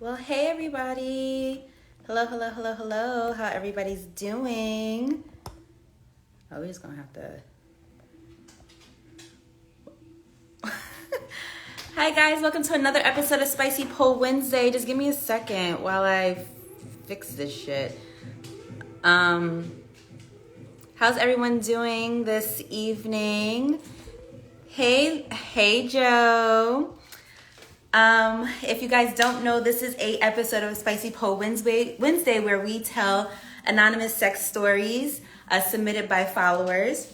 Well, hey everybody. Hello, hello, hello, hello. How everybody's doing? Oh, we're just gonna have to. Hi guys, welcome to another episode of Spicy Poll Wednesday. Just give me a second while I fix this shit. How's everyone doing this evening? Hey, Joe. If you guys don't know, this is a episode of Spicy Poll Wednesday where we tell anonymous sex stories submitted by followers,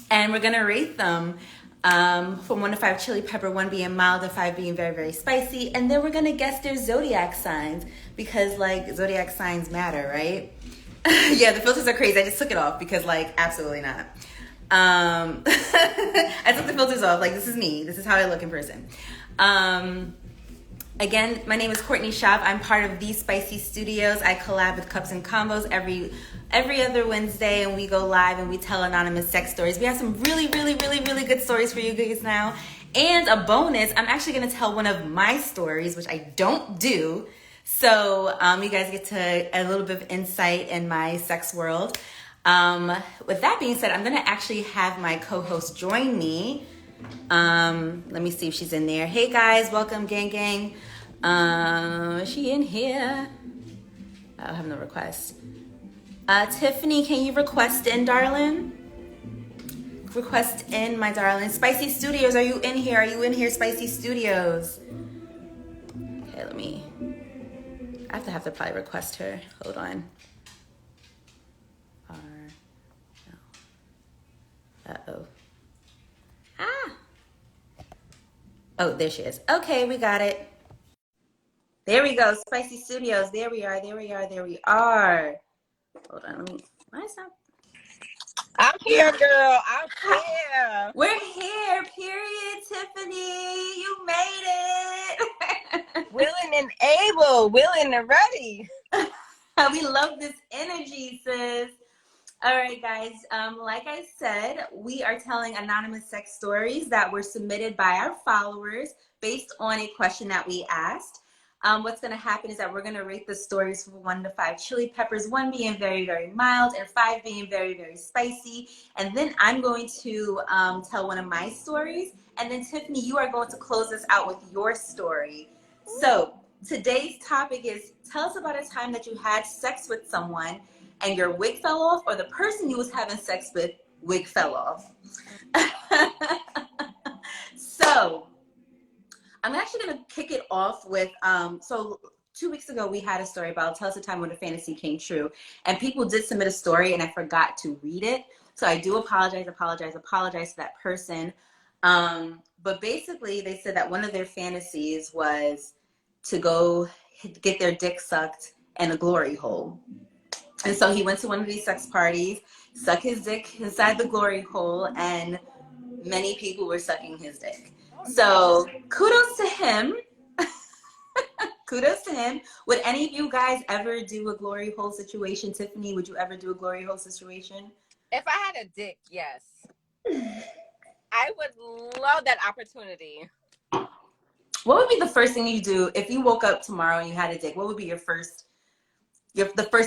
and we're gonna rate them from 1 to 5 chili pepper, 1 being mild and 5 being very, very spicy, and then we're gonna guess their zodiac signs because like zodiac signs matter, right? Yeah, the filters are crazy. I just took it off because like absolutely not. I took the filters off. Like, this is me. This is how I look in person. Again, my name is Courtney Shop. I'm part of The Spicy Studios. I collab with Cups and Combos every other Wednesday, and we go live and we tell anonymous sex stories. We have some really, really, really, really good stories for you guys now. And a bonus, I'm actually going to tell one of my stories, which I don't do. So you guys get to a little bit of insight in my sex world. With that being said, I'm going to actually have my co-host join me. Let me see if she's in there. Hey guys, welcome, gang. Is she in here? I have no request. Tiffany, can you request in, darling? Request in, my darling. Spicy Studios, are you in here? Are you in here, Spicy Studios? Okay, I have to probably request her. Hold on. Uh-oh. Oh, there she is. Okay, we got it. There we go. Spicy Studios. There we are. Hold on. Why is that? I'm here, girl. I'm here. We're here, period, Tiffany. You made it. Willing and able. Willing and ready. We love this energy, sis. All right, guys. Like I said, we are telling anonymous sex stories that were submitted by our followers based on a question that we asked. What's going to happen is that we're going to rate the stories from 1 to 5 chili peppers, 1 being very, very mild and 5 being very, very spicy. And then I'm going to tell one of my stories. And then Tiffany, you are going to close us out with your story. So today's topic is, tell us about a time that you had sex with someone and your wig fell off, or the person you was having sex with wig fell off. So I'm actually going to kick it off with, so 2 weeks ago we had a story about tell us a time when a fantasy came true, and people did submit a story and I forgot to read it. So I do apologize to that person. But basically they said that one of their fantasies was to go get their dick sucked in a glory hole. And so he went to one of these sex parties, sucked his dick inside the glory hole, and many people were sucking his dick. So kudos to him. Kudos to him. Would any of you guys ever do a glory hole situation? Tiffany, would you ever do a glory hole situation? If I had a dick, yes. I would love that opportunity. What would be the first thing you do if you woke up tomorrow and you had a dick? What would be the first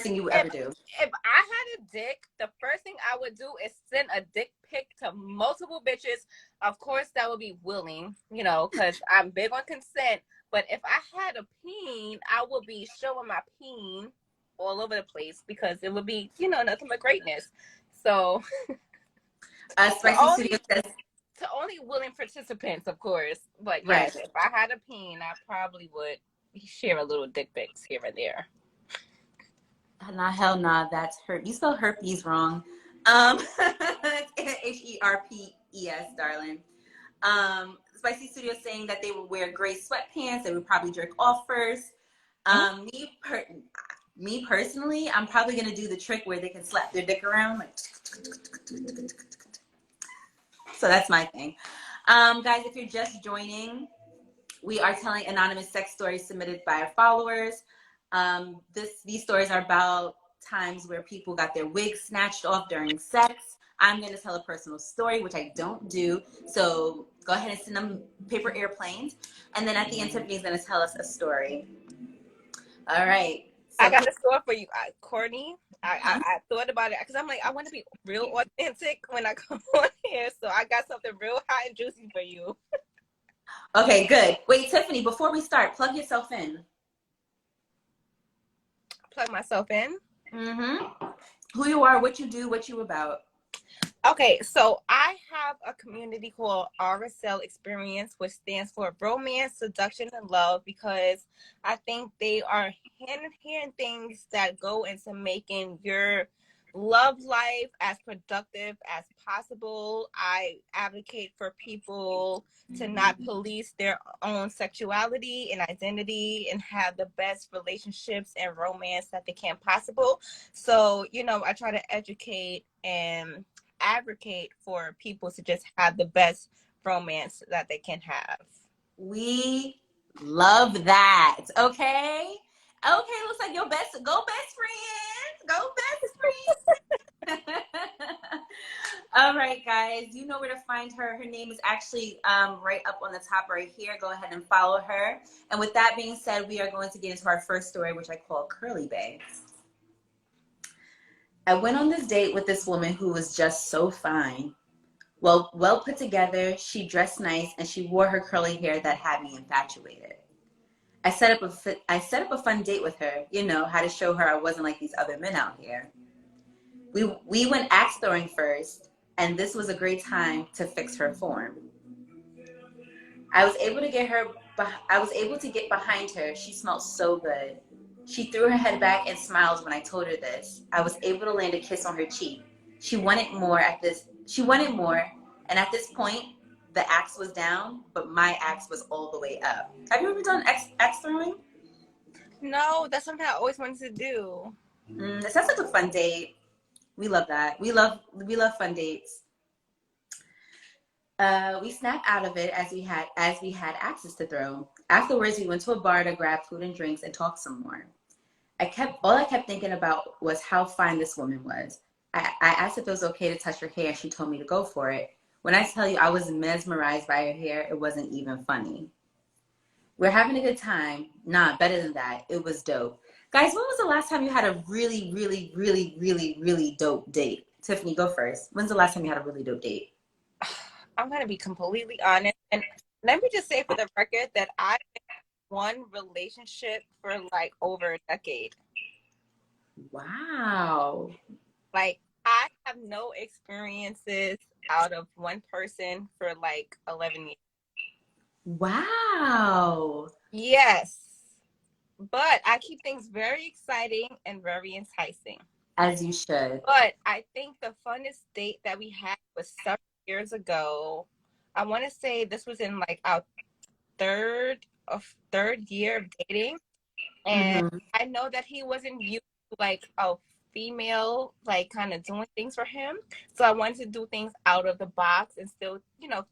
thing you would ever do? If I had a dick, the first thing I would do is send a dick pic to multiple bitches. Of course, that would be willing, because I'm big on consent. But if I had a peen, I would be showing my peen all over the place because it would be, nothing but greatness. So, Spicy to only willing participants, of course. But right. Yes, if I had a peen, I probably would share a little dick pics here and there. Nah, hell nah, that's herpes. You spell herpes wrong. Herpes, darling. Spicy Studio saying that they would wear gray sweatpants. They would probably jerk off first. Me personally, I'm probably gonna do the trick where they can slap their dick around, like. So that's my thing. Guys, if you're just joining, we are telling anonymous sex stories submitted by our followers. These stories are about times where people got their wigs snatched off during sex. I'm going to tell a personal story, which I don't do. So go ahead and send them paper airplanes. And then at the end, Tiffany's going to tell us a story. All right. I So, got a story for you, Courtney. I thought about it because I'm like, I want to be real authentic when I come on here. So I got something real hot and juicy for you. okay, good. Wait, Tiffany, before we start, plug yourself in. Plug myself in. Mm-hmm. Who you are, what you do, what you about. Okay, so I have a community called RSL Experience, which stands for Romance, Seduction, and Love, because I think they are hand-in-hand things that go into making your love life as productive as possible. I advocate for people to not police their own sexuality and identity and have the best relationships and romance that they can possible. So, I try to educate and advocate for people to just have the best romance that they can have. We love that. Okay. Okay, looks like your best friends. Go best friends. All right, guys. You know where to find her. Her name is actually right up on the top right here. Go ahead and follow her. And with that being said, we are going to get into our first story, which I call Curly Bay. I went on this date with this woman who was just so fine. Well put together, she dressed nice, and she wore her curly hair that had me infatuated. I set up a fun date with her, how to show her I wasn't like these other men out here. We went axe throwing first, and this was a great time to fix her form. I was able to get her. I was able to get behind her. She smelled so good. She threw her head back and smiled when I told her this. I was able to land a kiss on her cheek. She wanted more at this. She wanted more, and at this point, the axe was down, but my axe was all the way up. Have you ever done axe throwing? No, that's something I always wanted to do. It sounds like a fun date. We love that. We love fun dates. We snapped out of it as we had axes to throw. Afterwards, we went to a bar to grab food and drinks and talk some more. I kept thinking about was how fine this woman was. I asked if it was okay to touch her hair, and she told me to go for it. When I tell you I was mesmerized by her hair, it wasn't even funny. We're having a good time. Nah, better than that. It was dope. Guys, when was the last time you had a really, really, really, really, really dope date? Tiffany, go first. When's the last time you had a really dope date? I'm going to be completely honest. And let me just say for the record that I one relationship for like over a decade. Wow. Like, I have no experiences out of one person for like 11 years. Wow. Yes. But I keep things very exciting and very enticing. As you should. But I think the funnest date that we had was several years ago. I want to say this was in like our third year of dating. And Mm-hmm. I know that he wasn't used to like a female like kind of doing things for him. So I wanted to do things out of the box and still,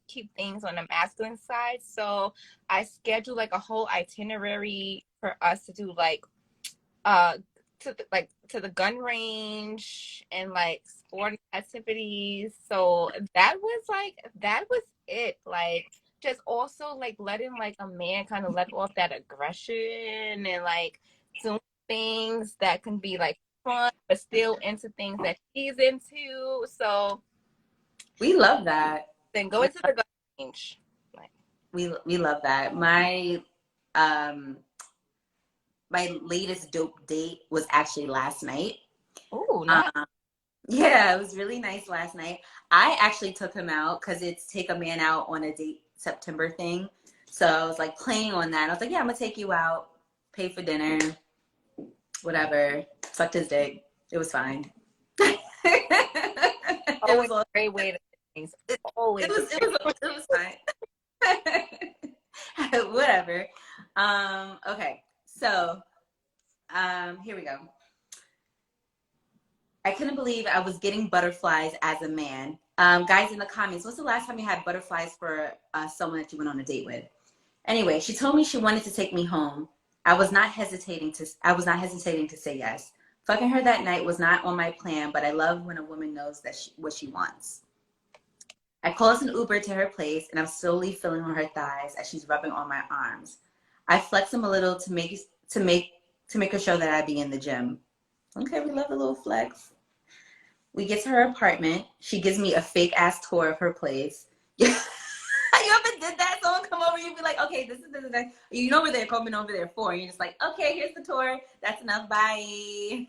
keep things on the masculine side. So I scheduled like a whole itinerary for us to do like uh to the gun range and like sporting activities. So that was it. Like just also like letting like a man kind of let off that aggression and like doing things that can be like fun but still into things that he's into. So We love that. then go into the gun range. Like, We love that. Um my latest dope date was actually last night. oh, nice. Um yeah, it was really nice last night. I actually took him out because it's take a man out on a date September thing. So I was like playing on that. I was like, yeah, I'm gonna take you out, pay for dinner, whatever. Sucked his dick. It was fine. It Always was all, a great way to do things. it, Always. it was fine. Whatever. Okay. So, here we go. I couldn't believe I was getting butterflies as a man. Guys in the comments, what's the last time you had butterflies for someone that you went on a date with? Anyway, she told me she wanted to take me home. I was not hesitating to say yes. Fucking her that night was not on my plan, but I love when a woman knows what she wants. I call us an Uber to her place, and I'm slowly feeling on her thighs as she's rubbing on my arms. I flex them a little to make her show that I be in the gym. Okay, we love a little flex. We get to her apartment. She gives me a fake ass tour of her place. You ever did that? Someone come over, you'd be like, okay, this is this. You know what they're coming over there for. And you're just like, okay, here's the tour. That's enough. Bye.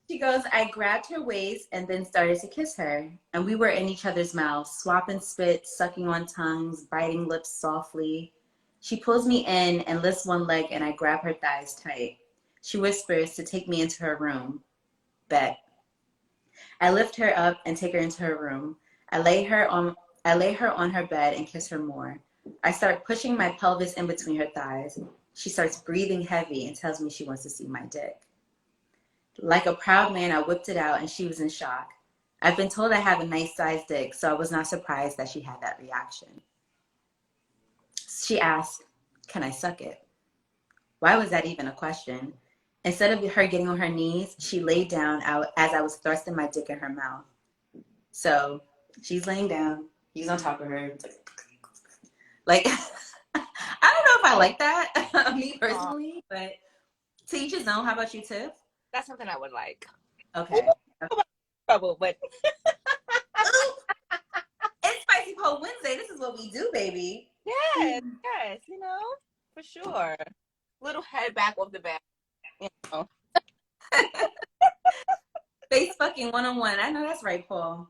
She goes, I grabbed her waist and then started to kiss her. And we were in each other's mouths, swapping spit, sucking on tongues, biting lips softly. She pulls me in and lifts one leg and I grab her thighs tight. She whispers to take me into her room. Bet. I lift her up and take her into her room. I lay her on her bed and kiss her more. I start pushing my pelvis in between her thighs. She starts breathing heavy and tells me she wants to see my dick. Like a proud man, I whipped it out and she was in shock. I've been told I have a nice sized dick, so I was not surprised that she had that reaction. She asked, can I suck it? Why was that even a question? Instead of her getting on her knees, she laid down as I was thrusting my dick in her mouth. So she's laying down. He's on top of her. It's like I don't know if I like that, me personally, but to each his own. How about you, Tiff? That's something I would like. Okay. Trouble, but it's Spicy Pole Wednesday. This is what we do, baby. yes, you know, for sure. Little head back off the bed, you know. Face fucking one-on-one. I know that's right, Paul.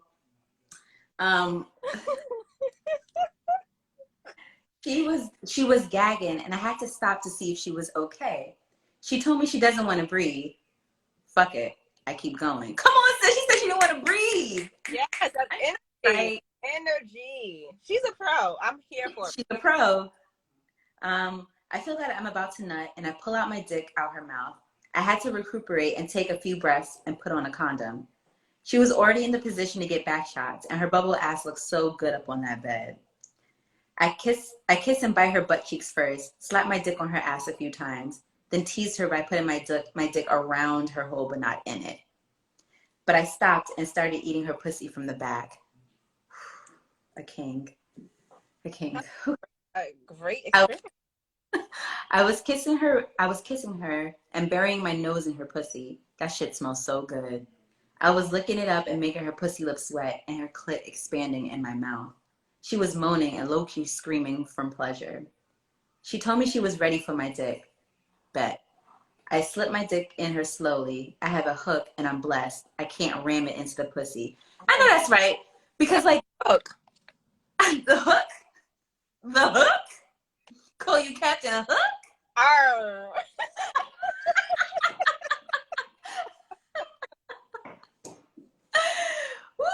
She was gagging and I had to stop to see if she was okay. She told me she doesn't want to breathe. Fuck it. I keep going. Come on, sis. She said she didn't want to breathe. Yes, that's energy. Right. Energy. She's a pro. I'm here for it. She's a pro. I feel that I'm about to nut and I pull out my dick out her mouth. I had to recuperate and take a few breaths and put on a condom. She was already in the position to get back shots and her bubble ass looked so good up on that bed. I kiss and bite her butt cheeks first, slap my dick on her ass a few times, then teased her by putting my dick around her hole but not in it. But I stopped and started eating her pussy from the back. A king. A king. A great experience. I was kissing her and burying my nose in her pussy. That shit smells so good. I was licking it up and making her pussy lips wet and her clit expanding in my mouth. She was moaning and low-key screaming from pleasure. She told me she was ready for my dick. Bet. I slipped my dick in her slowly. I have a hook and I'm blessed. I can't ram it into the pussy. I know that's right. Because like, hook. The hook? Call you Captain Hook? Arr. Woo,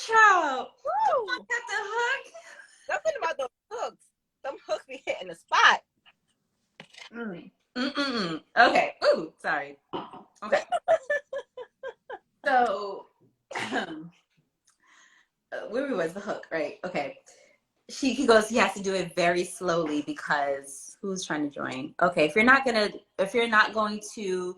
child. Woo. Come on, Captain Hook. Something about those hooks. Some hooks be hitting the spot. Okay. Ooh, sorry. Okay. So, where was the hook? Right. Okay. He goes, he has to do it very slowly because who's trying to join? Okay. If you're not going to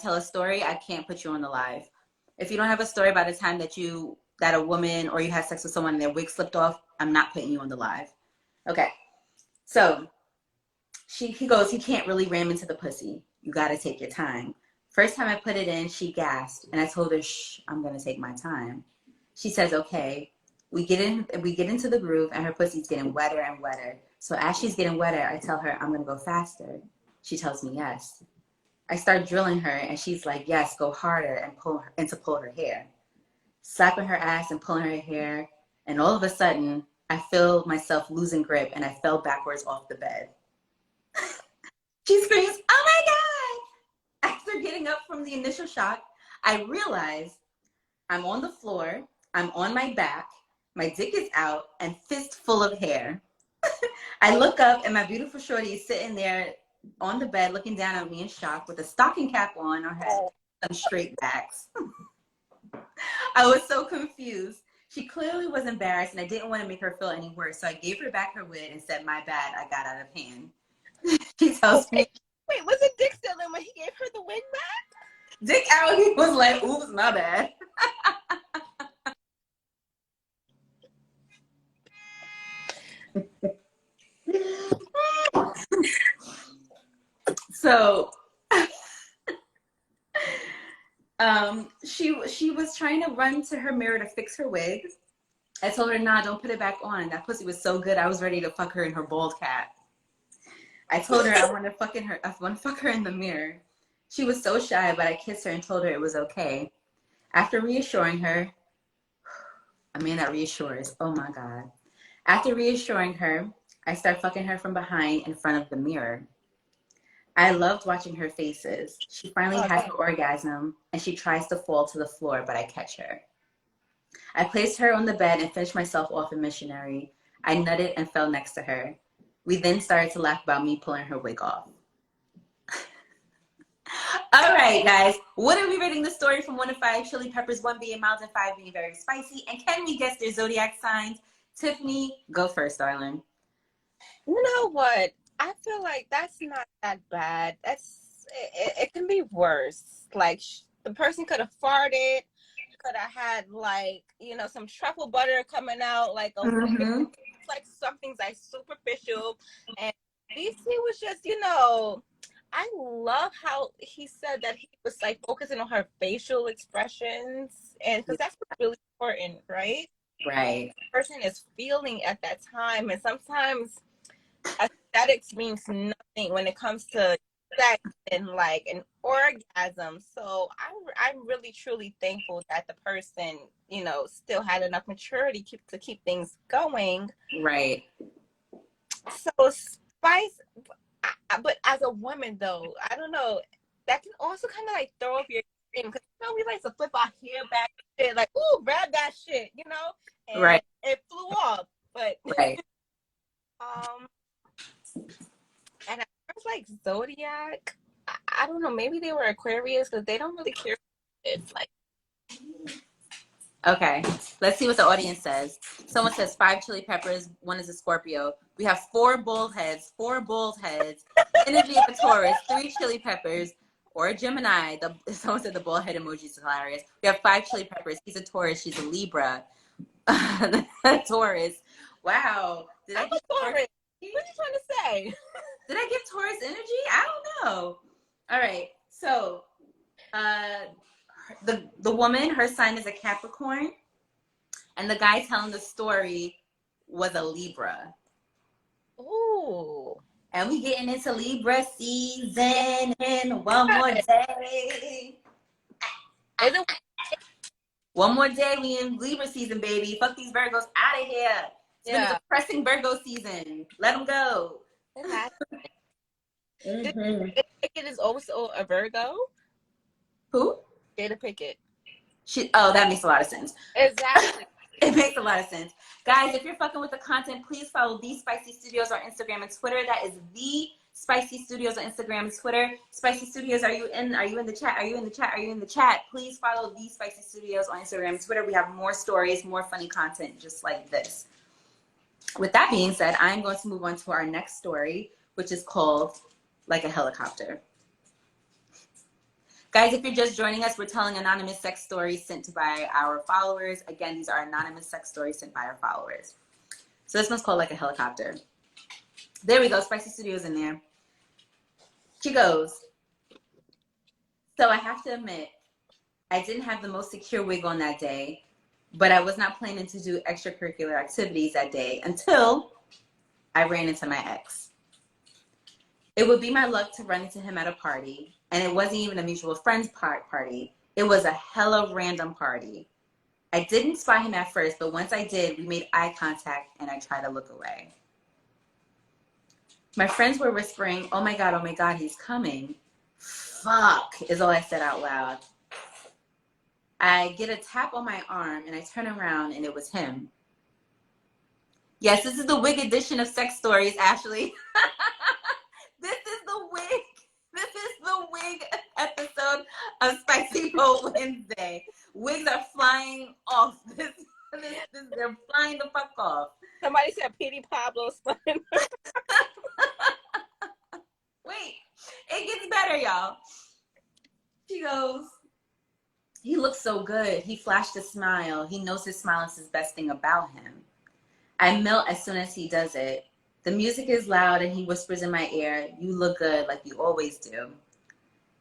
tell a story, I can't put you on the live. If you don't have a story by the time that a woman or you had sex with someone and their wig slipped off, I'm not putting you on the live. Okay. So he goes, he can't really ram into the pussy. You got to take your time. First time I put it in, she gasped and I told her, shh, I'm going to take my time. She says, okay. We get into the groove and her pussy's getting wetter and wetter. So as she's getting wetter, I tell her, I'm going to go faster. She tells me yes. I start drilling her and she's like, yes, go harder and pull her hair. Slapping her ass and pulling her hair. And all of a sudden, I feel myself losing grip and I fell backwards off the bed. She screams, oh my God! After getting up from the initial shock, I realize I'm on the floor, I'm on my back, my dick is out, and fist full of hair. I look up and my beautiful shorty is sitting there on the bed looking down at me in shock with a stocking cap on her head, some straight backs. I was so confused. She clearly was embarrassed and I didn't want to make her feel any worse. So I gave her back her wig and said, my bad, I got out of hand. She tells me. Wait, was it Dick still in when he gave her the wig back? Dick out, he was like, oops, my bad. So she was trying to run to her mirror to fix her wig. I told her, nah, don't put it back on. That pussy was so good, I was ready to fuck her in her bald cap. I told her I want to fuck her in the mirror. She was so shy, but I kissed her and told her it was okay. After reassuring her, a man that reassures, oh my God. After reassuring her, I start fucking her from behind in front of the mirror. I loved watching her faces. She finally has an orgasm and she tries to fall to the floor, but I catch her. I placed her on the bed and finished myself off in missionary. I nutted and fell next to her. We then started to laugh about me pulling her wig off. All right, guys. What are we rating the story from 1 to 5? Chili peppers, 1 being mild and 5 being very spicy. And can we guess their zodiac signs? Tiffany, go first, darling. You know what? I feel like that's not that bad. It can be worse. Like the person could have farted, could have had like, you know, some truffle butter coming out, like a Mm-hmm. like something's like superficial. And DC was just, you know, I love how he said that he was like focusing on her facial expressions, and because that's really important, right? Right. The person is feeling at that time, and sometimes aesthetics means nothing when it comes to sex and like an orgasm. So I'm really truly thankful that the person, you know, still had enough maturity to keep things going. Right. So spice, but as a woman though, I don't know. That can also kind of like throw off your game, because you know we like to flip our hair back, and shit, like ooh, grab that shit, you know, and Right. it flew off. But Right. and at first, like zodiac, I don't know. Maybe they were Aquarius because they don't really care. It's like Okay, let's see what the audience says. Someone says 5 chili peppers, 1 is a Scorpio. We have 4 bald heads, energy of a Taurus, 3 chili peppers, or a Gemini. Someone said the bald head emoji is hilarious. We have 5 chili peppers. He's a Taurus, she's a Libra. Taurus. Wow. I'm a Taurus. What are you trying to say? Did I give Taurus energy? I don't know. All right, so the woman, her sign is a Capricorn, and the guy telling the story was a Libra. Ooh. And we getting into Libra season in one more day. One more day, we in Libra season, baby. Fuck these Virgos out of here. It's been a depressing Virgo season. Let them go. Jada Pickett is also a Virgo. Who? Jada Pickett. That makes a lot of sense. Exactly. It makes a lot of sense. Guys, if you're fucking with the content, please follow The Spicy Studios on Instagram and Twitter. That is The Spicy Studios on Instagram and Twitter. Spicy Studios, are you in the chat? Are you in the chat? Are you in the chat? Please follow The Spicy Studios on Instagram and Twitter. We have more stories, more funny content just like this. With that being said, I'm going to move on to our next story, which is called Like a Helicopter. Guys, if you're just joining us, we're telling anonymous sex stories sent by our followers. Again, these are anonymous sex stories sent by our followers. So this one's called Like a Helicopter. There we go, Spicy Studios in there. She goes, so I have to admit, I didn't have the most secure wig on that day, but I was not planning to do extracurricular activities that day until I ran into my ex. It would be my luck to run into him at a party, and it wasn't even a mutual friends party. It was a hella random party. I didn't spot him at first, but once I did, we made eye contact, and I tried to look away. My friends were whispering, oh my God, he's coming. Fuck, is all I said out loud. I get a tap on my arm, and I turn around, and it was him. Yes, this is the wig edition of Sex Stories, Ashley. This is the wig episode of Spicy Bowl Wednesday. Wigs are flying off. They're flying the fuck off. Somebody said Petey Pablo's son. Wait, it gets better, y'all. She goes, he looks so good. He flashed a smile. He knows his smile is his best thing about him. I melt as soon as he does it. The music is loud and he whispers in my ear, "You look good like you always do."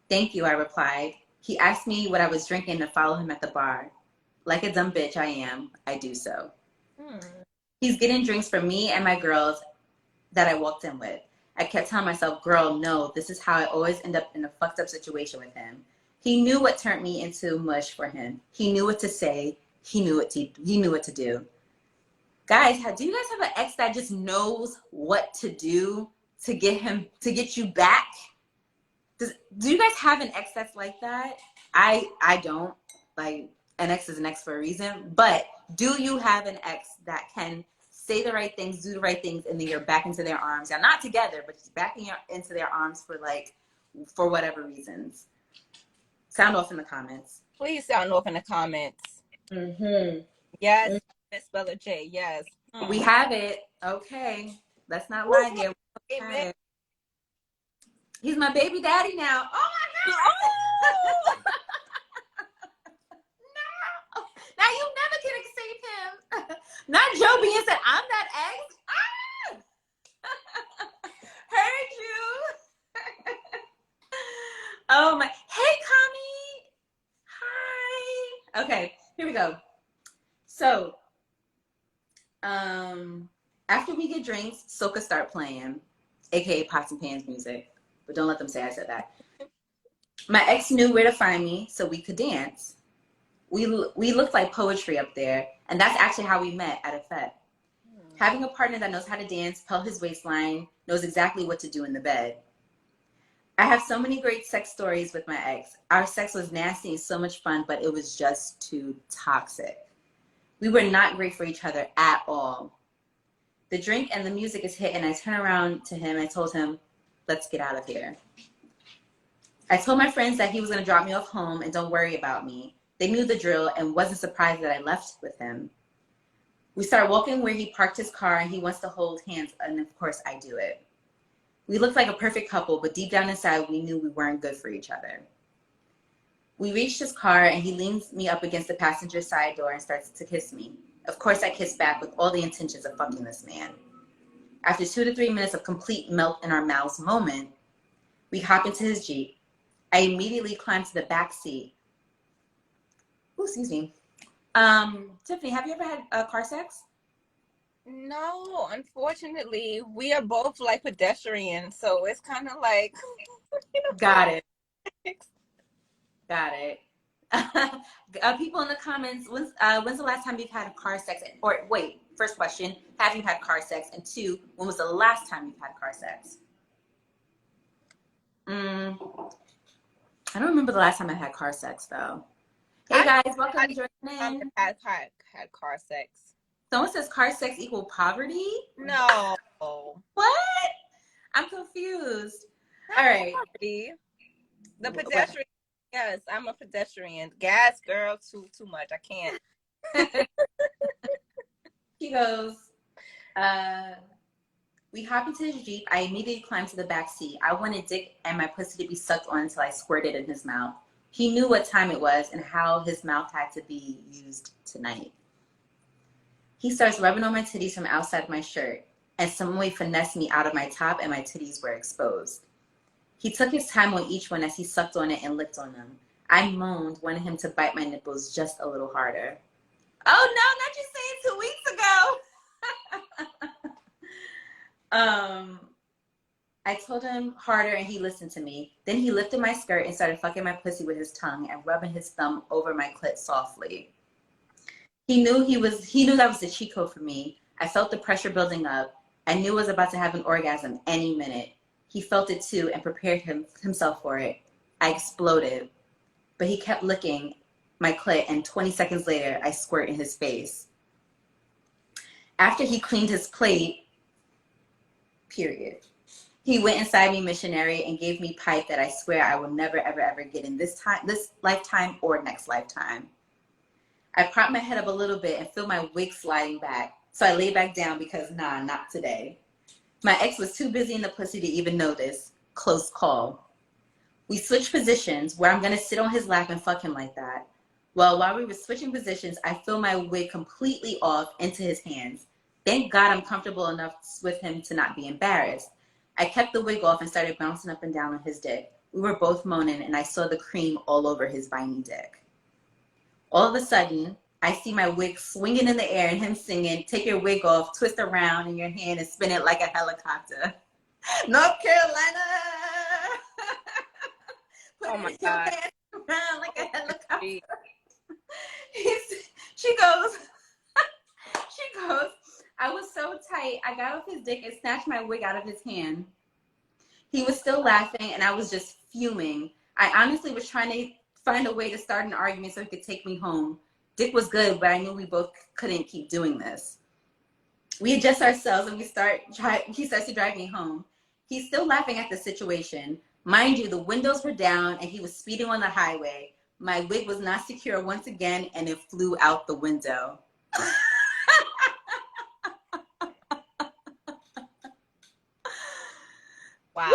"Thank you," I replied. He asked me what I was drinking to follow him at the bar. Like a dumb bitch I am, I do so. He's getting drinks for me and my girls that I walked in with. I kept telling myself, girl, no, this is how I always end up in a fucked up situation with him. He knew what turned me into mush for him. He knew what to say. He knew what to do. Guys, do you guys have an ex that just knows what to do to get you back? Do you guys have an ex that's like that? I don't. Like, an ex is an ex for a reason. But do you have an ex that can say the right things, do the right things, and then you're back into their arms? You're not together, but just back into their arms for whatever reasons. Sound off in the comments. Please sound off in the comments. Yes, Miss Bella J. Yes. We have it. Okay. Let's not lie here. He's my baby daddy now. Oh my God. Oh! No. Now you never can escape him. Not Joe being said, I'm that ex. Ah! Heard you. Oh my. Hey, Connie. Hi. Okay, here we go. So, after we get drinks, soca start playing, aka pots and pans music. But don't let them say I said that. My ex knew where to find me so we could dance. We looked like poetry up there, and that's actually how we met at a fete. Having a partner that knows how to dance, pelt his waistline, knows exactly what to do in the bed. I have so many great sex stories with my ex. Our sex was nasty and so much fun, but it was just too toxic. We were not great for each other at all. The drink and the music is hit, and I turn around to him and I told him, let's get out of here. I told my friends that he was going to drop me off home and don't worry about me. They knew the drill and wasn't surprised that I left with him. We start walking where he parked his car and he wants to hold hands, and of course I do it. We looked like a perfect couple, but deep down inside we knew we weren't good for each other. We reached his car and he leans me up against the passenger side door and starts to kiss me. Of course I kiss back with all the intentions of fucking this man. After 2 to 3 minutes of complete melt in our mouths moment, we hop into his Jeep. I immediately climb to the back seat. Ooh, excuse me. Tiffany, have you ever had car sex? No, unfortunately, we are both like pedestrians, so it's kind of like, Got it. Got it. People in the comments, when's the last time you've had a car sex? Or wait, first question, have you had car sex? And 2, when was the last time you've had car sex? I don't remember the last time I had car sex though. Hey guys, welcome to joining in. Had car sex. Someone says car sex equal poverty? No. What? I'm confused. All right. The pedestrian. Yes, I'm a pedestrian. Gas girl, too much. I can't. She goes, we hop into his Jeep. I immediately climbed to the back seat. I wanted dick and my pussy to be sucked on until I squirted in his mouth. He knew what time it was and how his mouth had to be used tonight. He starts rubbing on my titties from outside my shirt and some way finessed me out of my top and my titties were exposed. He took his time on each one as he sucked on it and licked on them. I moaned, wanting him to bite my nipples just a little harder. Oh no, not you saying 2 weeks ago. I told him harder and he listened to me. Then he lifted my skirt and started fucking my pussy with his tongue and rubbing his thumb over my clit softly. He knew that was the cheat code for me. I felt the pressure building up. I knew I was about to have an orgasm any minute. He felt it too and prepared himself for it. I exploded, but he kept licking my clit and 20 seconds later, I squirt in his face. After he cleaned his plate, period, he went inside me missionary and gave me pipe that I swear I will never, ever, ever get in this lifetime or next lifetime. I propped my head up a little bit and feel my wig sliding back. So I lay back down because nah, not today. My ex was too busy in the pussy to even notice. Close call. We switched positions where I'm gonna sit on his lap and fuck him like that. Well, while we were switching positions, I feel my wig completely off into his hands. Thank God I'm comfortable enough with him to not be embarrassed. I kept the wig off and started bouncing up and down on his dick. We were both moaning, and I saw the cream all over his viney dick. All of a sudden, I see my wig swinging in the air and him singing, take your wig off, twist around in your hand, and spin it like a helicopter. North Carolina! Put Oh my your God. hands around like a helicopter. Gee. She goes, I was so tight. I got off his dick and snatched my wig out of his hand. He was still laughing, and I was just fuming. I honestly was trying to find a way to start an argument so he could take me home. Dick was good, but I knew we both couldn't keep doing this. We adjust ourselves, and he starts to drive me home. He's still laughing at the situation. Mind you, the windows were down, and he was speeding on the highway. My wig was not secure once again, and it flew out the window. Wow.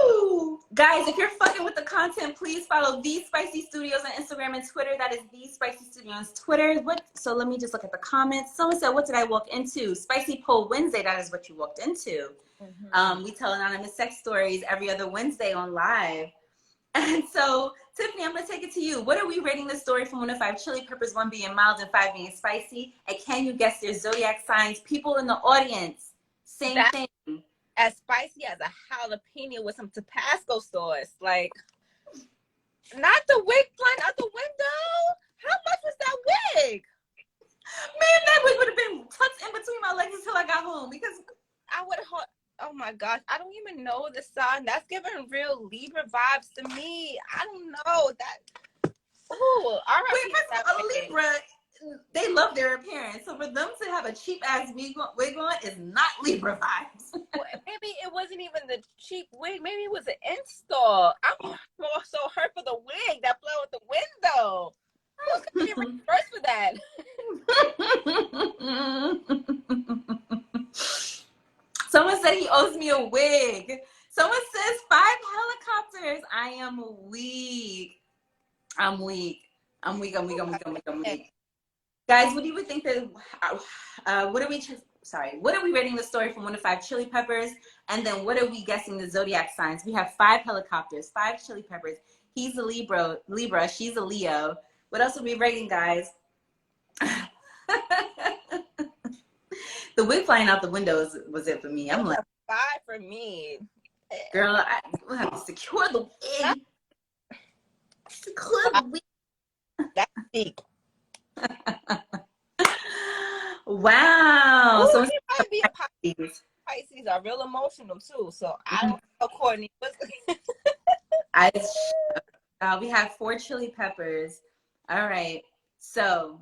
Woo! Guys, if you're fucking with the content, please follow These Spicy Studios on Instagram and Twitter. That is These Spicy Studios Twitter. So let me just look at the comments. Someone said, what did I walk into? Spicy Poll Wednesday, that is what you walked into. Mm-hmm. We tell anonymous sex stories every other Wednesday on live. And so, Tiffany, I'm going to take it to you. What are we rating the story from 1 to 5? Chili peppers, 1 being mild and 5 being spicy. And can you guess their zodiac signs? People in the audience, same thing. As spicy as a jalapeno with some Tabasco sauce. Like, not the wig flying out the window. How much was that wig? Man, that wig would have been tucked in between my legs until I got home because I would have. Oh my gosh, I don't even know the sign. That's giving real Libra vibes to me. I don't know that. Ooh, all right. Wait, first of all, a Libra, they love their appearance. So for them to have a cheap ass wig on is not Libra vibes. Well, maybe it wasn't even the cheap wig. Maybe it was an install. I'm more so hurt for the wig that flew out the window. Who's gonna get reimbursed for that? Someone said he owes me a wig. Someone says 5 helicopters. I am weak. I'm weak. Guys, what do you think that, what are we rating the story from 1 to 5 chili peppers? And then what are we guessing the zodiac signs? We have 5 helicopters, 5 chili peppers. He's a Libra, she's a Leo. What else are we rating, guys? The wig flying out the window was it for me. I'm like, 5 for me. girl, I will have to secure the wig. Secure the wig. That's deep. Wow. Ooh, So he might be a Pisces. Pisces are real emotional too. So I don't know, Courtney. We have 4 chili peppers. All right. So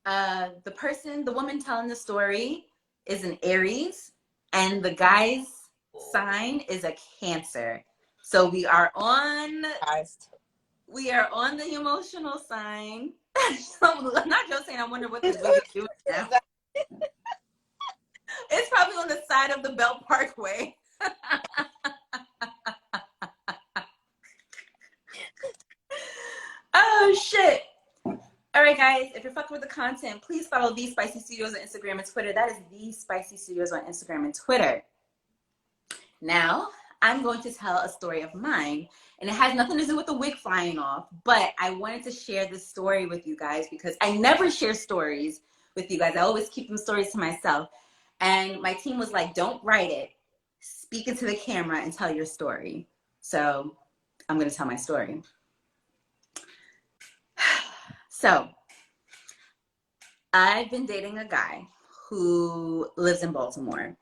the woman telling the story is an Aries, and the guy's sign is a Cancer. So we are on the emotional sign. So, not just saying, I wonder what this wig is doing now. It's probably on the side of the Belt Parkway. Oh, shit. All right, guys, if you're fucking with the content, please follow These Spicy Studios on Instagram and Twitter. That is These Spicy Studios on Instagram and Twitter. Now, I'm going to tell a story of mine, and it has nothing to do with the wig flying off, but I wanted to share this story with you guys because I never share stories with you guys. I always keep them stories to myself. And my team was like, don't write it. Speak into the camera and tell your story. So I'm going to tell my story. So I've been dating a guy who lives in Baltimore,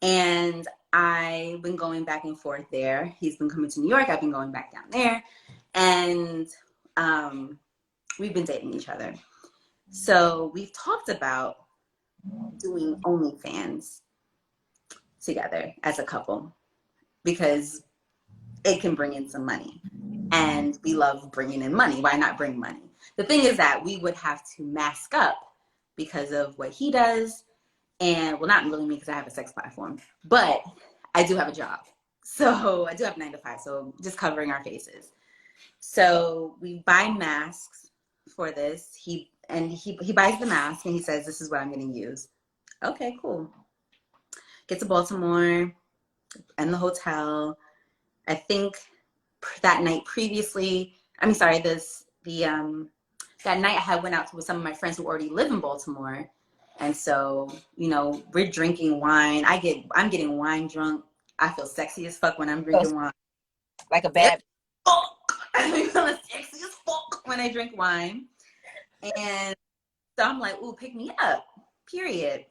and I've been going back and forth there. He's been coming to New York. I've been going back down there, and we've been dating each other. So we've talked about doing OnlyFans together as a couple because it can bring in some money, and we love bringing in money. Why not bring money? The thing is that we would have to mask up because of what he does. And, well, not really me because I have a sex platform, but I do have a job. So I do have 9 to 5, so just covering our faces. So we buy masks for this. He and he buys the mask and he says, "This is what I'm going to use." Okay, cool. Get to Baltimore and the hotel. I think that night previously, I mean, sorry, that night I had went out with some of my friends who already live in Baltimore. And so, you know, we're drinking wine. I'm getting wine drunk. I feel sexy as fuck when I'm drinking wine. Like a bad. I feel sexy as fuck when I drink wine. And so I'm like, ooh, pick me up, period.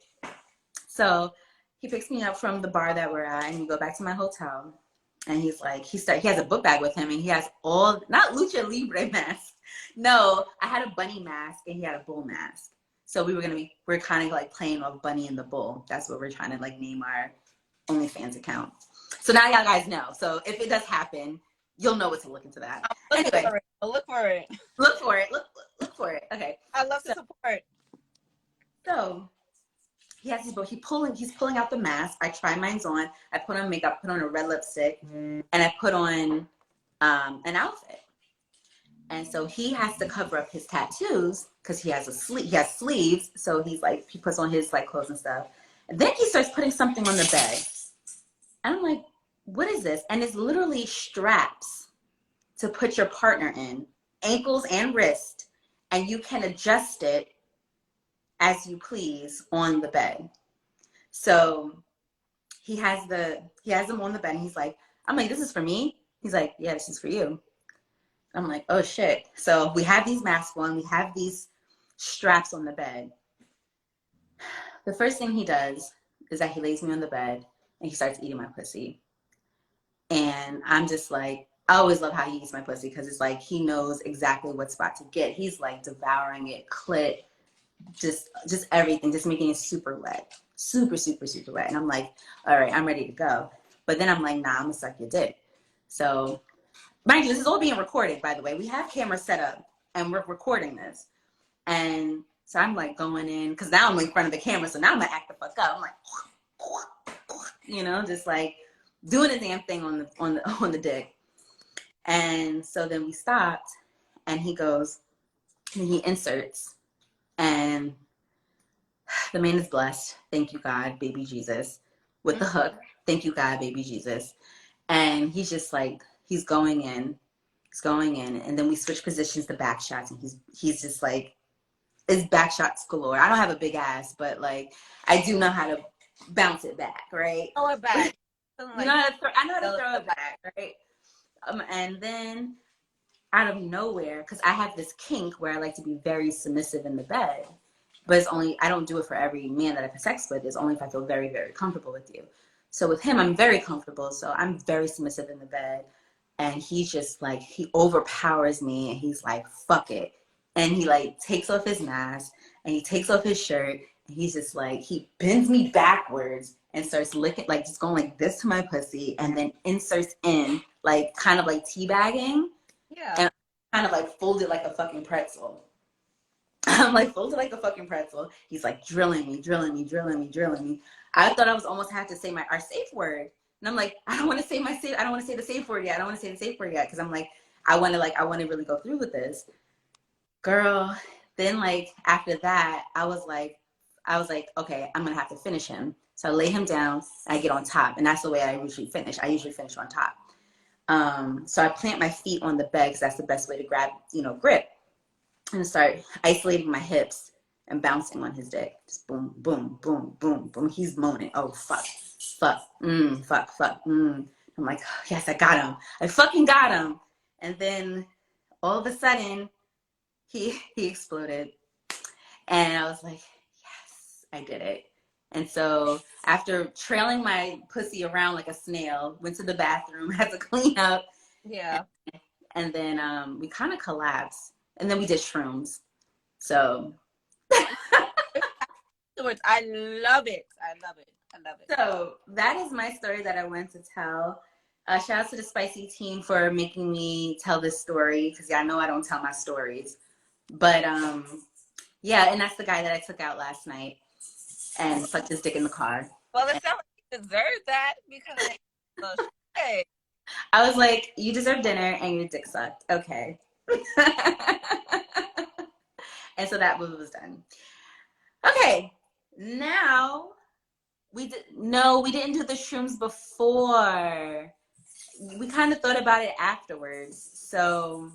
So he picks me up from the bar that we're at, and we go back to my hotel. And he's like, he has a book bag with him, and he has not lucha libre mask. No, I had a bunny mask, and he had a bull mask. So we're kind of like playing off Bunny and the Bull. That's what we're trying to like name our OnlyFans account. So now y'all guys know. So if it does happen, you'll know what to look into that. Anyway, Look for it. Look for it. Look for it. Okay. I love to support. So he has his book. He's pulling out the mask. I try mine's on. I put on makeup, put on a red lipstick, and I put on an outfit. And so he has to cover up his tattoos because he has sleeves. So he puts on his like clothes and stuff. And then he starts putting something on the bed. And I'm like, what is this? And it's literally straps to put your partner in, ankles and wrist, and you can adjust it as you please on the bed. So he has them on the bed, and he's like, I'm like, this is for me? He's like, yeah, this is for you. I'm like, oh shit. So we have these masks on, we have these straps on the bed. The first thing he does is that he lays me on the bed and he starts eating my pussy. And I'm just like, I always love how he eats my pussy because it's like he knows exactly what spot to get. He's like devouring it, clit, just everything, just making it super wet. Super, super, super wet. And I'm like, all right, I'm ready to go. But then I'm like, nah, I'm gonna suck your dick. So mind you, this is all being recorded, by the way. We have cameras set up and we're recording this. And so I'm like going in, because now I'm in front of the camera, so now I'm gonna act the fuck up. I'm like, you know, just like doing a damn thing on the dick. And so then we stopped, and he goes, and he inserts, and the man is blessed. Thank you, God, baby Jesus. With the hook, thank you, God, baby Jesus. And he's just like, he's going in, and then we switch positions to back shots, and he's just like, it's back shots galore. I don't have a big ass, but like I do know how to bounce it back, right? Throw it back. I know how to throw it back, right? And then out of nowhere, because I have this kink where I like to be very submissive in the bed, but I don't do it for every man that I have sex with. It's only if I feel very, very comfortable with you. So with him, I'm very comfortable. So I'm very submissive in the bed. And he's just like, he overpowers me, and he's like, fuck it. And he like takes off his mask and he takes off his shirt, and he's just like, he bends me backwards and starts licking, like just going like this to my pussy, and then inserts in like kind of like teabagging. Yeah. And kind of like folded like a fucking pretzel. I'm like folded like a fucking pretzel. He's like drilling me. I thought I was almost had to say our safe word. And I'm like, I don't want to say the safe word yet. Because I'm like, I want to really go through with this. Girl, then like after that, I was like, okay, I'm gonna have to finish him. So I lay him down and I get on top, and that's the way I usually finish. I usually finish on top. So I plant my feet on the bed because that's the best way to grip, and start isolating my hips and bouncing on his dick. Just boom, boom, boom, boom, boom. He's moaning. Oh fuck, fuck, fuck. I'm like, oh, yes, I got him. I fucking got him. And then all of a sudden, he exploded, and I was like, yes, I did it. And so after trailing my pussy around like a snail, went to the bathroom, had to clean up. Yeah. And then we kind of collapsed, and then we did shrooms. So I love it. So that is my story that I wanted to tell. Shout out to the Spicy team for making me tell this story, because I know I don't tell my stories. But yeah, and that's the guy that I took out last night and sucked his dick in the car. Well, it sounds like you deserve that because hey. I was like, you deserve dinner and your dick sucked. Okay. And so that was done. Okay, now we didn't do the shrooms before. We kind of thought about it afterwards. So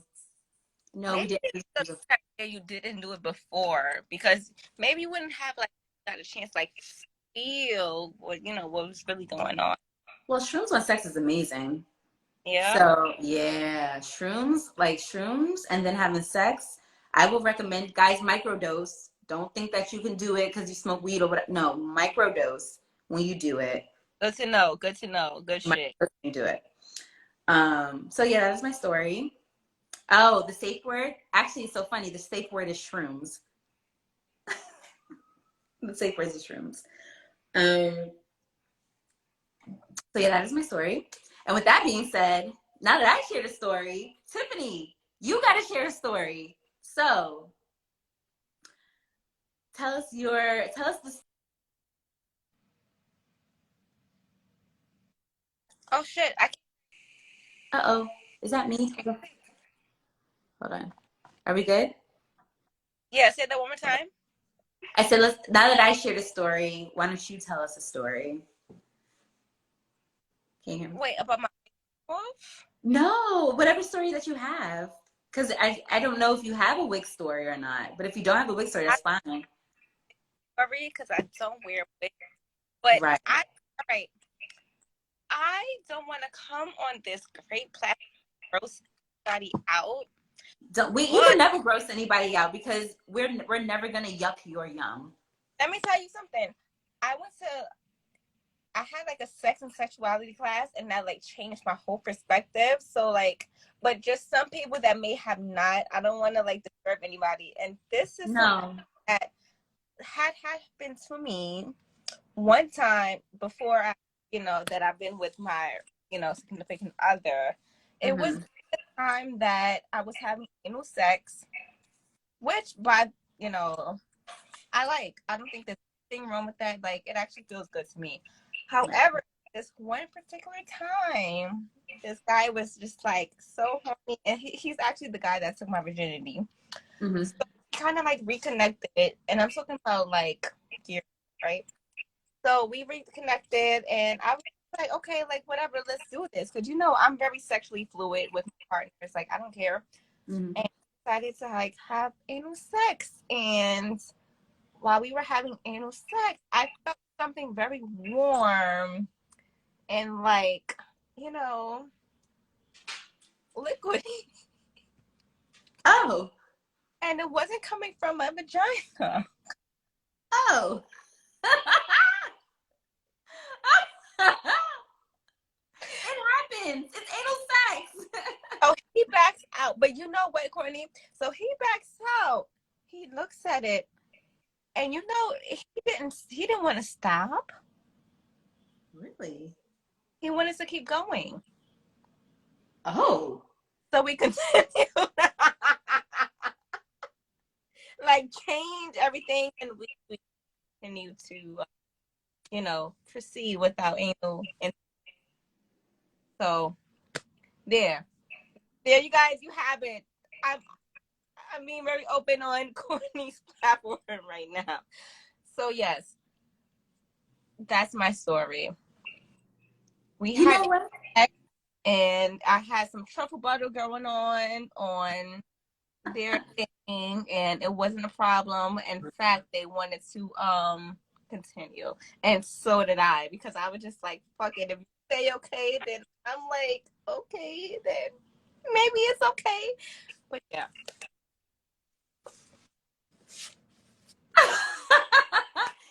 no, we Maybe didn't. it's the fact that you didn't do it before, because maybe you wouldn't have like got a chance like feel what what was really going on. Well, shrooms on sex is amazing. Yeah. So yeah, shrooms, and then having sex. I will recommend guys microdose. Don't think that you can do it because you smoke weed or whatever. No, microdose when you do it. Good to know. Good to know. Good Microdose shit. when you do it. So yeah, that's my story. Oh, the safe word. Actually, it's so funny. The safe word is shrooms. The safe word is shrooms. So yeah, that is my story. And with that being said, now that I shared a story, Tiffany, you got to share a story. So tell us the. Oh shit! I can't. Uh-oh, is that me? Hold on. Are we good? Yeah, say that one more time. I said, now that I shared a story, why don't you tell us a story? Can you hear me? Wait, about my wolf? No, whatever story that you have. Because I don't know if you have a wig story or not. But if you don't have a wig story, I that's fine. worry because I don't wear wigs. But Right. all right. I don't want to come on this great platform to roast everybody out. You can But never gross anybody out because we're never gonna yuck your yum. let me tell you something. I had like a sex and sexuality class, and that like changed my whole perspective. So like, but just some people that may have not, I don't want to like disturb anybody. And this is something No. that had happened to me one time before that I've been with my, significant other. It was Mm-hmm. the time that I was having anal sex, which I don't think there's anything wrong with that. Like, it actually feels good to me. Right. However, this one particular time, this guy was just like so horny, and he's actually the guy that took my virginity. Mm-hmm. So kind of like reconnected, and I'm talking about like years, right? So we reconnected, and I was like, okay, like whatever, let's do this, because I'm very sexually fluid with my partners. Like, I don't care. Mm-hmm. And decided to like have anal sex, and while we were having anal sex, I felt something very warm and like, liquid. Oh. And it wasn't coming from my vagina. Oh. It happens. It's anal sex. So he backs out. But you know what, Courtney? So he backs out. He looks at it, and he didn't want to stop. Really? He wanted to keep going. Oh. So we continued. Like, change everything, and we continue to proceed without anal. And so there you guys, you have it. I'm being very open on Courtney's platform right now. So yes, that's my story. We You had know what? sex, and I had some truffle butter going on their thing, and it wasn't a problem. In fact, they wanted to continue, and so did I, because I was just like, fuck it, if you say okay, then I'm like, okay, then maybe it's okay. But yeah.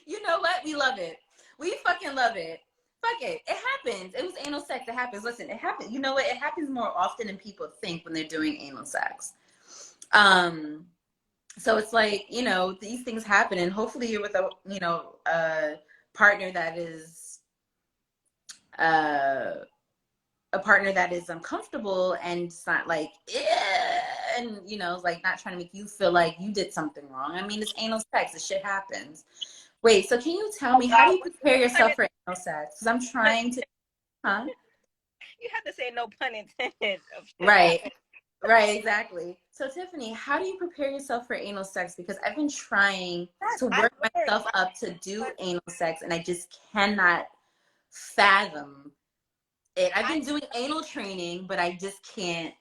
You know what? We love it. We fucking love it. Fuck it. It happens. It was anal sex. It happens. Listen, it happens. You know what? It happens more often than people think when they're doing anal sex. So it's like, these things happen, and hopefully you're with a partner that is uncomfortable, and it's not like, and like not trying to make you feel like you did something wrong. I mean, it's anal sex. This shit happens. Wait, so can you tell me, how do you prepare yourself for anal sex? Because I'm trying to, huh? You have to say no pun intended. Right, right, exactly. So Tiffany, how do you prepare yourself for anal sex? Because I've been trying Yes, to I work learned. myself up to do anal sex, and I just cannot fathom it. I've been doing anal training, but I just can't.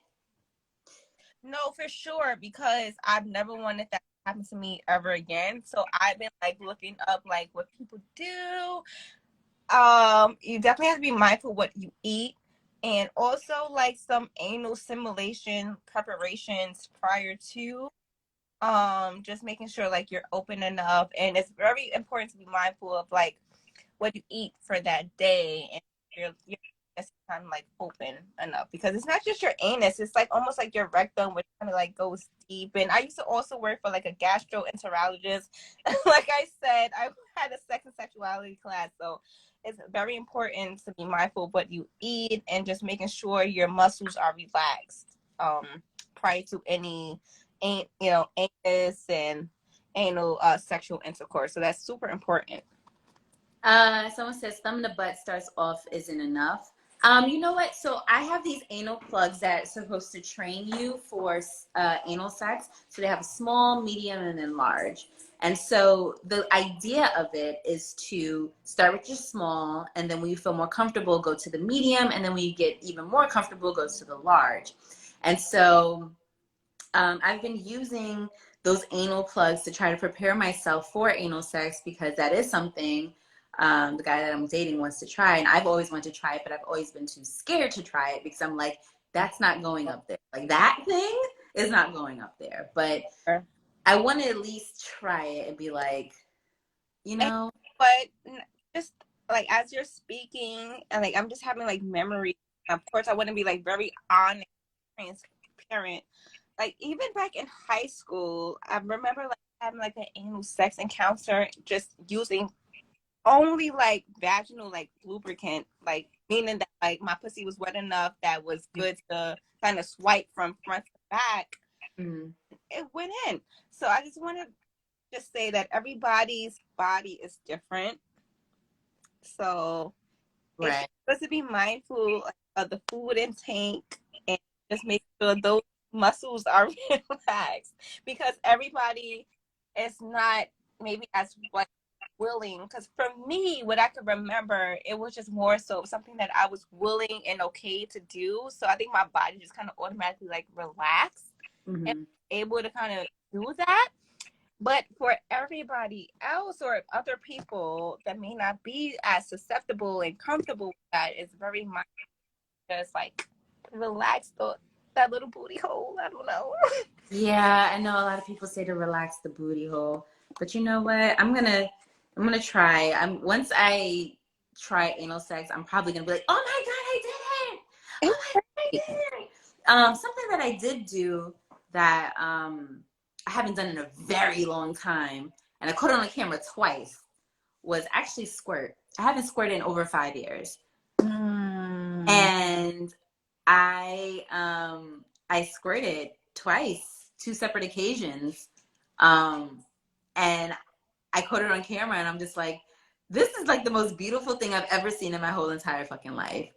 No, for sure, because I've never wanted that to happen to me ever again. So I've been like looking up like what people do. You definitely have to be mindful what you eat, and also like some anal simulation preparations prior to. Just making sure like you're open enough, and it's very important to be mindful of like what you eat for that day, and your anus kind of like open enough, because it's not just your anus, it's like almost like your rectum, which kind of like goes deep. And I used to also work for like a gastroenterologist. Like I said, I had a sex and sexuality class, so it's very important to be mindful of what you eat and just making sure your muscles are relaxed prior to any anus and anal sexual intercourse. So that's super important. Someone says thumb in the butt starts off isn't enough. You know what? So I have these anal plugs that are supposed to train you for anal sex. So they have a small, medium, and then large. And so the idea of it is to start with your small, and then when you feel more comfortable, go to the medium, and then when you get even more comfortable, go to the large. And so I've been using those anal plugs to try to prepare myself for anal sex, because that is something the guy that I'm dating wants to try. And I've always wanted to try it, but I've always been too scared to try it because I'm like, that's not going up there. Like that thing is not going up there. But I want to at least try it and be like, you know. But just like as you're speaking, and like I'm just having like memory. Of course, I wouldn't be like very honest, transparent. Like even back in high school, I remember like having like an anal sex encounter, just using only like vaginal like lubricant, like meaning that like my pussy was wet enough that was good to kind of swipe from front to back. Mm. It went in. So I just want to just say that everybody's body is different. So it's Right. supposed to be mindful of the food intake and just make sure those muscles are relaxed, because everybody is not maybe as like willing. Because for me, what I could remember, it was just more so something that I was willing and okay to do. So I think my body just kind of automatically like relaxed and able to kind of do that. But for everybody else or other people that may not be as susceptible and comfortable with that, it's very much just like relax that little booty hole. I don't know. Yeah, I know a lot of people say to relax the booty hole, but you know what? I'm gonna try. Once I try anal sex, I'm probably gonna be like, oh my God, I did it! Oh my God, I did it! Something that I did do that I haven't done in a very long time, and I caught it on camera twice, was actually squirt. I haven't squirted in over 5 years. And I squirted twice, two separate occasions. And I caught it on camera, and I'm just like, this is like the most beautiful thing I've ever seen in my whole entire fucking life.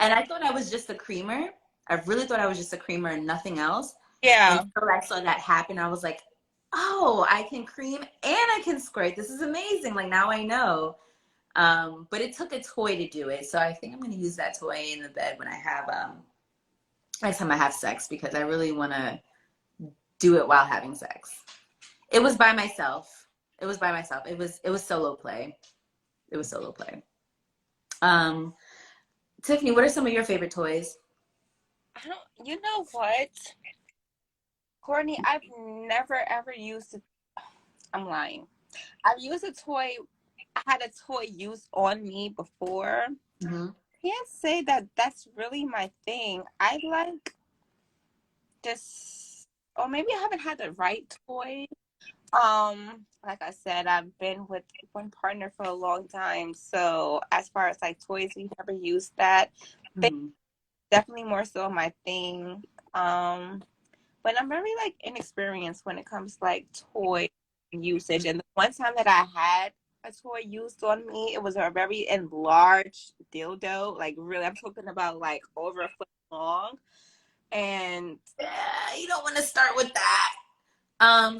And I thought I was just a creamer. I really thought I was just a creamer and nothing else. Yeah. Until I saw that happen, I was like, oh, I can cream and I can squirt. This is amazing. Like now I know. But it took a toy to do it. So I think I'm going to use that toy in the bed when I have, next time I have sex, because I really want to do it while having sex. It was by myself. It was solo play. It was solo play. Tiffany, what are some of your favorite toys? You know what, Courtney? I've never ever used it. I'm lying. I've used a toy. I had a toy used on me before. Mm-hmm. Can't say that that's really my thing. I like just, or maybe I haven't had the right toy. Like I said, I've been with one partner for a long time. So as far as like toys, we've never used that. They definitely more so my thing. But I'm very like inexperienced when it comes to like toy usage. And the one time that I had a toy used on me, it was a very enlarged dildo. Like really, I'm talking about like over a foot long. And you don't want to start with that.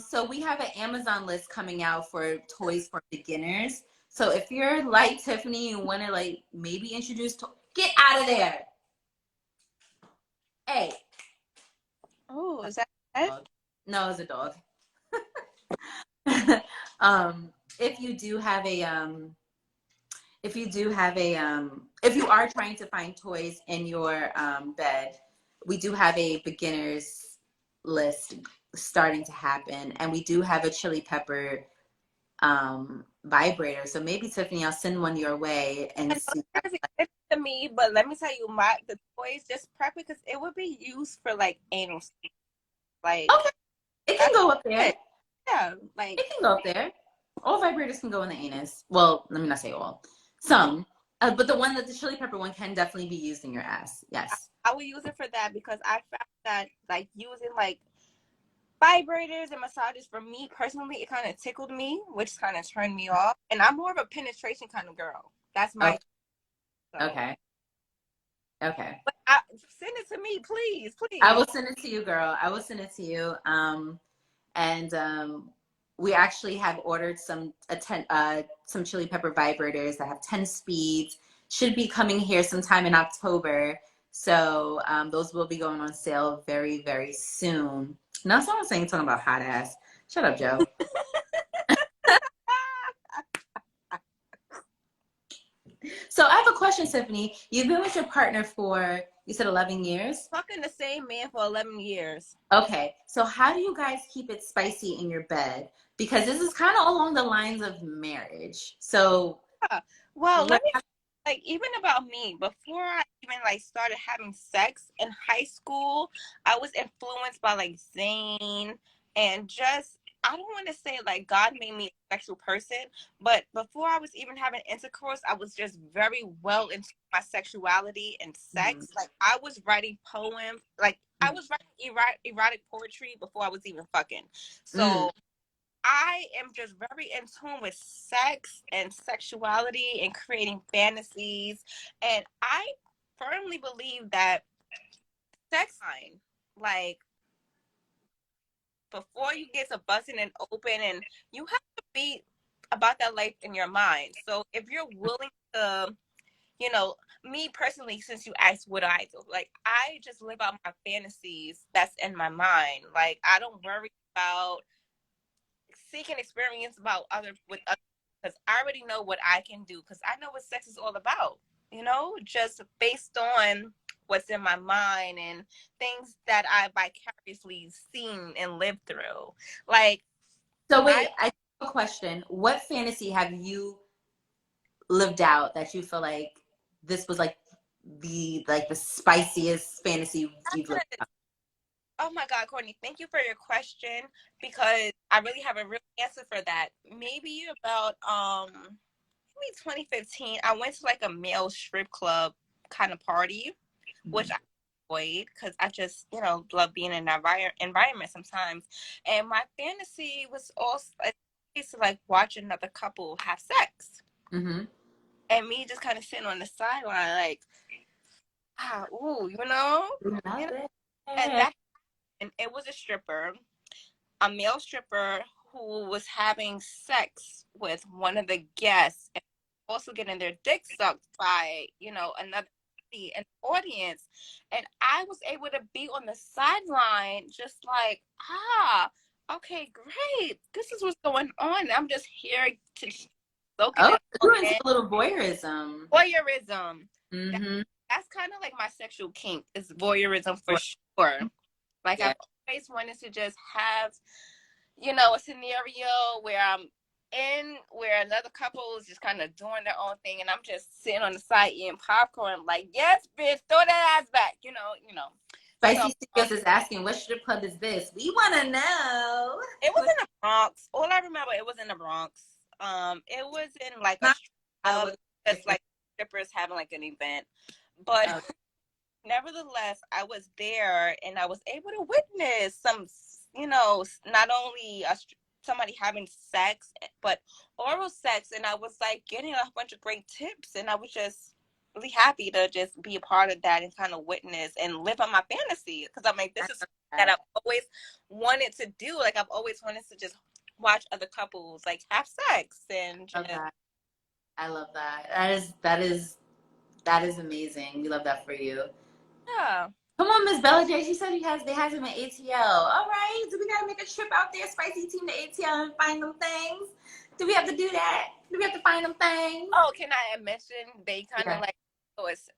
So we have an Amazon list coming out for toys for beginners. So if you're like Tiffany, you want to like maybe introduce get out of there. Hey. oh, is that it? No, it's a dog. If you do have a if you are trying to find toys in your bed, we do have a beginners list starting to happen, and we do have a chili pepper vibrator. So maybe Tiffany, I'll send one your way and see. It's to me, but let me tell you, the toys just prep it because it would be used for like anal sex. Like, Okay, it can go up there. Yeah, like it can go up there. All vibrators can go in the anus. Well, let me not say all. Some, but the chili pepper one can definitely be used in your ass. Yes. I would use it for that because I found that like using like vibrators and massages for me personally, it kind of tickled me, which kind of turned me off. And I'm more of a penetration kind of girl. That's my Okay. Okay. But send it to me, please, please. I will send it to you, girl. I will send it to you. And we actually have ordered some chili pepper vibrators that have 10 speeds. Should be coming here sometime in October. So those will be going on sale very, very soon. Now someone's talking about hot ass. Shut up, Joe. So I have a question, Tiffany. You've been with your partner for, you said 11 years? Fucking the same man for 11 years. Okay. So how do you guys keep it spicy in your bed? Because this is kind of along the lines of marriage. So well, let me like even about me, before I even like started having sex in high school, I was influenced by like Zayn and just I don't want to say like God made me a sexual person, but before I was even having intercourse, I was just very well into my sexuality and sex. Mm-hmm. Like I was writing poems, like I was writing erotic poetry before I was even fucking. So I am just very in tune with sex and sexuality and creating fantasies. And I firmly believe that sex line, like before you get to busting and open, and you have to be about that life in your mind. So if you're willing to, you know, me personally, since you asked what I do, like I just live out my fantasies that's in my mind. Like I don't worry about seeking experience about others because I already know what I can do because I know what sex is all about, you know, just based on what's in my mind and things that I vicariously seen and lived through. Like, so wait, I have a question. What fantasy have you lived out that you feel like this was like the spiciest fantasy you've lived out? Oh my God, Courtney, thank you for your question because I really have a real answer for that. Maybe about maybe 2015, I went to like a male strip club kind of party, which I enjoyed because I just, you know, love being in that environment sometimes. And my fantasy was also to like watch another couple have sex. Mm-hmm. And me just kind of sitting on the sideline like, ooh, you know? And it was a stripper, a male stripper who was having sex with one of the guests and also getting their dick sucked by, you know, another an audience. And I was able to be on the sideline just like, okay, great. This is what's going on. I'm just here to soak it in. A little voyeurism. Voyeurism. Mm-hmm. That's kind of like my sexual kink is voyeurism for sure. Like I've always wanted to just have, you know, a scenario where I'm where another couple is just kind of doing their own thing, and I'm just sitting on the side eating popcorn, like, yes, bitch, throw that ass back, you know. Spicy Studios is asking, what strip club is this? We want to know. It was in the Bronx. All I remember, it was in the Bronx. It was in like a strip club, just like strippers having like an event, but. Nevertheless, I was there and I was able to witness some, you know, not only somebody having sex, but oral sex. And I was like getting a bunch of great tips. And I was just, really happy to just be a part of that and kind of witness and live on my fantasy. Because I'm like, this is that I've always wanted to do. Like, I've always wanted to just watch other couples like have sex and just. I love that. That is amazing. We love that for you. Yeah. Come on, Miss Bella J. She said they has him in ATL. All right. Do we gotta make a trip out there, spicy team to ATL, and find them things? Do we have to do that? Do we have to find them things? Oh, can I mention they kind of like, oh, it's,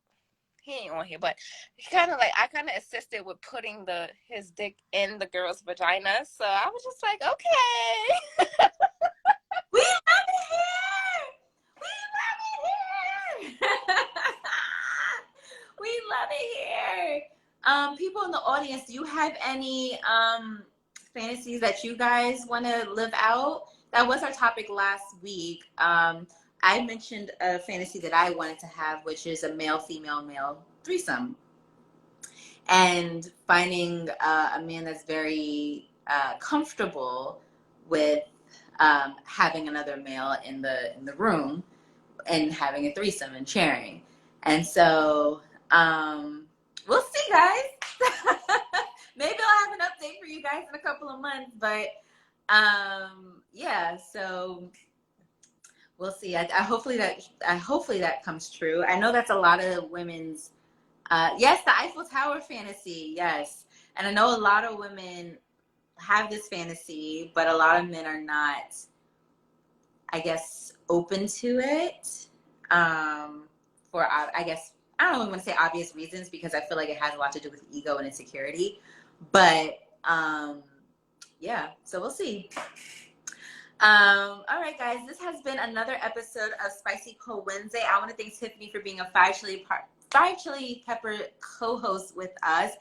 he ain't on here, but he kind of like, I kind of assisted with putting his dick in the girl's vagina. So I was just like, okay. We love it here. We love it here. We love it here. People in the audience, do you have any fantasies that you guys want to live out? That was our topic last week. I mentioned a fantasy that I wanted to have, which is a male, female, male threesome. And finding a man that's very comfortable with having another male in the room and having a threesome and sharing. And so we'll see, guys. Maybe I'll have an update for you guys in a couple of months, but yeah, so we'll see. I hopefully that comes true. I know that's a lot of women's yes, the Eiffel Tower fantasy, yes. And I know a lot of women have this fantasy, but a lot of men are not, I guess, open to it. For I guess I don't even want to say obvious reasons, because I feel like it has a lot to do with ego and insecurity. But yeah, so we'll see. All right, guys, this has been another episode of Spicy Cold Wednesday. I want to thank Tiffany for being a Five Chili Pepper co-host with us.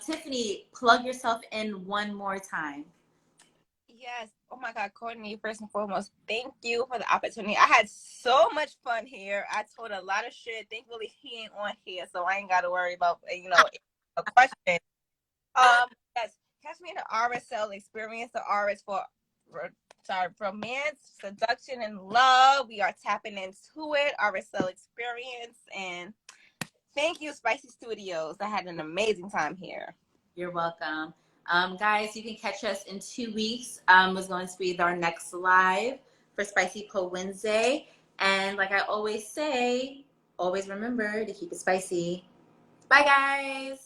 Tiffany, plug yourself in one more time. Yes. Oh my God, Courtney, first and foremost, thank you for the opportunity. I had so much fun here. I told a lot of shit. Thankfully, he ain't on here, so I ain't got to worry about, a question. Yes, catch me in the RSL experience, the RS for romance, seduction, and love. We are tapping into it, RSL experience, and thank you, Spicy Studios. I had an amazing time here. You're welcome. Guys, you can catch us in 2 weeks. Is going to be our next live for Spicy Cold Wednesday. And like I always say, always remember to keep it spicy. Bye, guys.